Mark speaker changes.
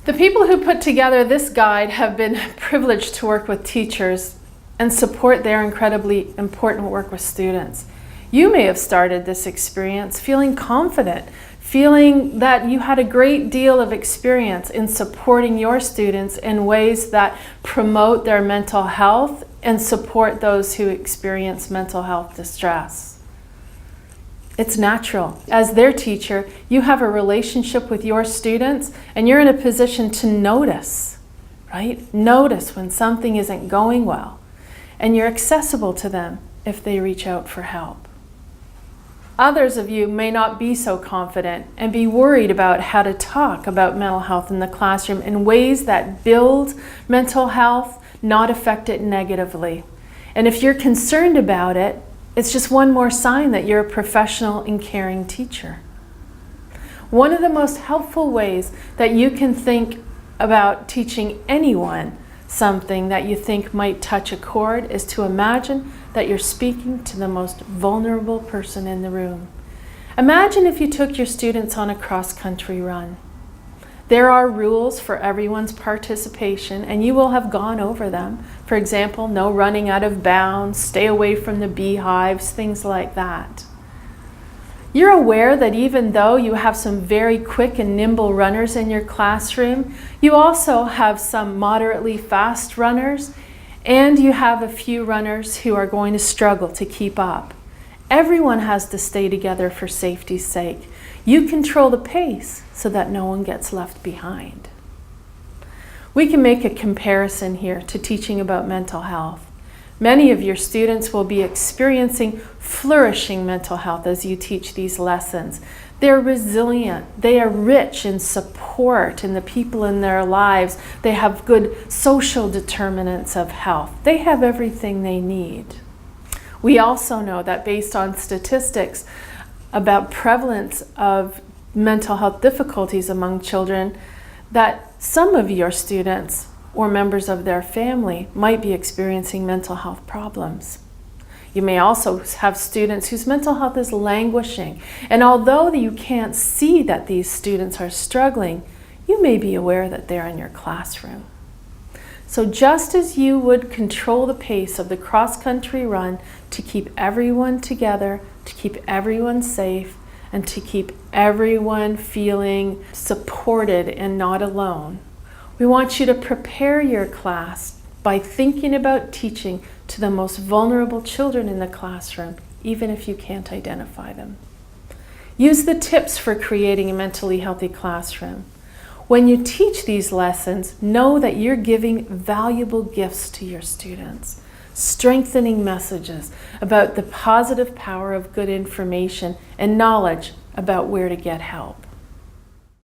Speaker 1: The people who put together this guide have been privileged to work with teachers and support their incredibly important work with students. You may have started this experience feeling confident, feeling that you had a great deal of experience in supporting your students in ways that promote their mental health and support those who experience mental health distress. It's natural. As their teacher, you have a relationship with your students and you're in a position to notice, right? Notice when something isn't going well, and you're accessible to them if they reach out for help. Others of you may not be so confident and be worried about how to talk about mental health in the classroom in ways that build mental health, not affect it negatively. And if you're concerned about it, it's just one more sign that you're a professional and caring teacher. One of the most helpful ways that you can think about teaching anyone something that you think might touch a chord is to imagine that you're speaking to the most vulnerable person in the room. Imagine if you took your students on a cross-country run. There are rules for everyone's participation, and you will have gone over them. For example, no running out of bounds, stay away from the beehives, things like that. You're aware that even though you have some very quick and nimble runners in your classroom, you also have some moderately fast runners, and you have a few runners who are going to struggle to keep up. Everyone has to stay together for safety's sake. You control the pace so that no one gets left behind. We can make a comparison here to teaching about mental health. Many of your students will be experiencing flourishing mental health as you teach these lessons. They're resilient, they are rich in support in the people in their lives. They have good social determinants of health. They have everything they need. We also know that based on statistics about prevalence of mental health difficulties among children, that some of your students or members of their family might be experiencing mental health problems. You may also have students whose mental health is languishing, and although you can't see that these students are struggling, you may be aware that they're in your classroom. So just as you would control the pace of the cross-country run to keep everyone together, to keep everyone safe, and to keep everyone feeling supported and not alone, we want you to prepare your class by thinking about teaching to the most vulnerable children in the classroom, even if you can't identify them. Use the tips for creating a mentally healthy classroom. When you teach these lessons, know that you're giving valuable gifts to your students, strengthening messages about the positive power of good information and knowledge about where to get help.